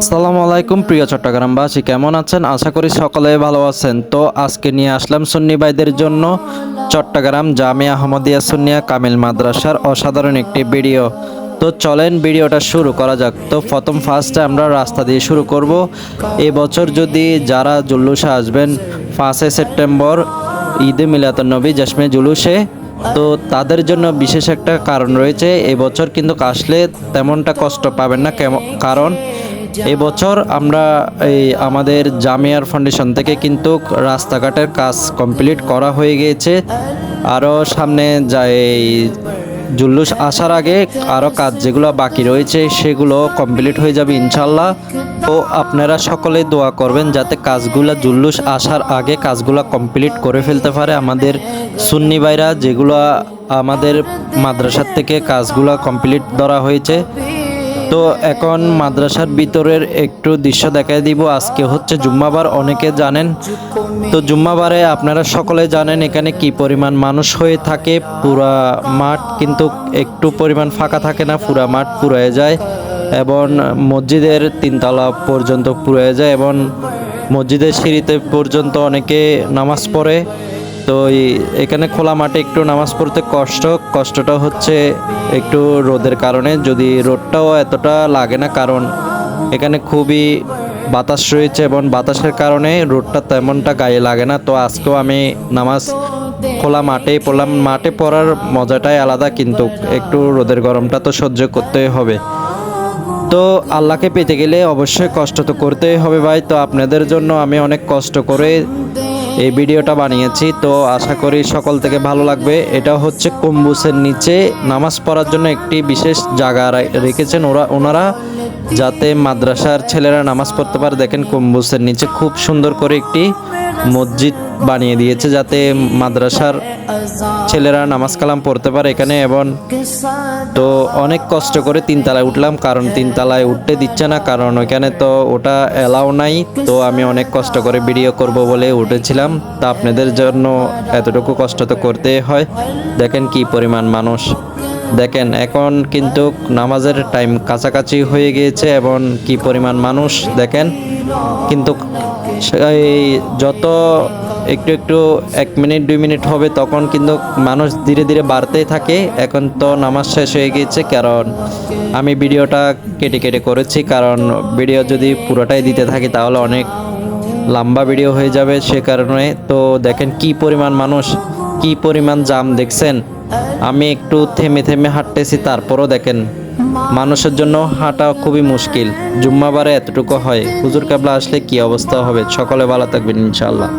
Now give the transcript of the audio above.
আসসালামু আলাইকুম প্রিয় চট্টগ্রামবাসী, কেমন আছেন? আশা করি সকলে ভালো আছেন। তো আজকে নিয়ে আসলাম সুন্নি ভাইদের জন্য চট্টগ্রাম জামিয়া আহমদিয়া সুন্নিয়া কামিল মাদ্রাসার অসাধারণ একটি ভিডিও। তো চলেন ভিডিওটা শুরু করা যাক। তো ফার্স্টে আমরা রাস্তা দিয়ে শুরু করব। এবছর যদি যারা জুলুসে আসবেন 5 সেপ্টেম্বর ঈদে মিলাদুন্নবী জশ্নে জুলুসে, তো তাদের জন্য বিশেষ একটা কারণ রয়েছে। এবছর কিন্তু আসলে তেমনটা কষ্ট পাবেন না, কারণ এবছর আমরা আমাদের জামিয়ার ফাউন্ডেশন থেকে কিন্তু রাস্তাঘাটের কাজ কমপ্লিট করা হয়ে গিয়েছে। আরও সামনে যায় জুলুস আসার আগে আরও কাজ যেগুলো বাকি রয়েছে সেগুলো কমপ্লিট হয়ে যাবে ইনশাল্লাহ। তো আপনারা সকলে দোয়া করবেন যাতে কাজগুলো জুলুস আসার আগে কাজগুলো কমপ্লিট করে ফেলতে পারে আমাদের সুন্নি ভাইরা, যেগুলো আমাদের মাদ্রাসার থেকে কাজগুলো কমপ্লিট ধরা হয়েছে। তো এখন মাদ্রাসার ভিতরের একটু দৃশ্য দেখাই দিব। আজকে হচ্ছে জুম্মাবার, অনেকে জানেন। তো জুম্মাবারে আপনারা সকলে জানেন এখানে কি পরিমাণ মানুষ হয়ে থাকে। পুরা মাঠ কিন্তু একটু পরিমাণ ফাঁকা থাকে না, পুরা মাঠ পুড়ে যায় এবং মসজিদের 3 তলা পর্যন্ত পুড়ে যায় এবং মসজিদের সিঁড়িতে পর্যন্ত অনেকে নামাজ পড়ে। তো এখানে খোলা মাঠে একটু নামাজ পড়তে কষ্টটা হচ্ছে একটু রোদের কারণে। যদি রোদটাও এতটা লাগে না, কারণ এখানে খুবই বাতাস রয়েছে এবং বাতাসের কারণে রোদটা তেমনটা গায়ে লাগে না। তো আজকেও আমি নামাজ খোলা মাঠেই পড়লাম। মাঠে পড়ার মজাটাই আলাদা, কিন্তু একটু রোদের গরমটা তো সহ্য করতেই হবে। তো আল্লাহকে পেতে গেলে অবশ্যই কষ্ট তো করতেই হবে ভাই। তো আপনাদের জন্য আমি অনেক কষ্ট করে এই ভিডিওটা বানিয়েছি, তো আশা করি সকল থেকে ভালো লাগবে। এটা হচ্ছে গম্বুজের নিচে নামাজ পড়ার জন্য একটি বিশেষ জায়গা রেখেছেন ওনারা, যাতে মাদ্রাসার ছেলেরা নামাজ পড়তে পারে। দেখেন গম্বুজের নিচে খুব সুন্দর করে একটি মসজিদ বানিয়ে দিয়েছে, যাতে মাদ্রাসার ছেলেরা নামাজ কালাম পড়তে পারে এখানে। এবং তো অনেক কষ্ট করে 3 তলায় উঠলাম, কারণ 3 তলায় উঠতে দিচ্ছে না, কারণ ওইখানে তো ওটা এলাও নাই। তো আমি অনেক কষ্ট করে ভিডিও করব বলে উঠেছিলাম। তা আপনাদের জন্য এতটুকু কষ্ট তো করতে হয়। দেখেন কি পরিমাণ মানুষ। দেখেন এখন কিন্তু নামাজের টাইম কাছাকাছি হয়ে গিয়েছে এবং কি পরিমাণ মানুষ দেখেন। কিন্তু যত একটু একটু 1 মিনিট 2 মিনিট হবে তখন কিন্তু মানুষ ধীরে ধীরে বাড়তেই থাকে। এখন তো নামাজ শেষ হয়ে গিয়েছে, কারণ আমি ভিডিওটা কেটে কেটে করেছি, কারণ ভিডিও যদি পুরোটাই দিতে থাকি তাহলে অনেক লম্বা ভিডিও হয়ে যাবে, সে কারণে। তো দেখেন কি পরিমাণ মানুষ, কি পরিমাণ জাম দেখছেন। আমি একটু থেমে থেমে হাঁটতেছি, তারপরও দেখেন মানুষের জন্য হাঁটা খুবই মুশকিল। জুম্মাবারে এতটুকু হয়, হুজুর কেবলা আসলে কি অবস্থা হবে। সকলে ভালো থাকবেন ইনশাআল্লাহ।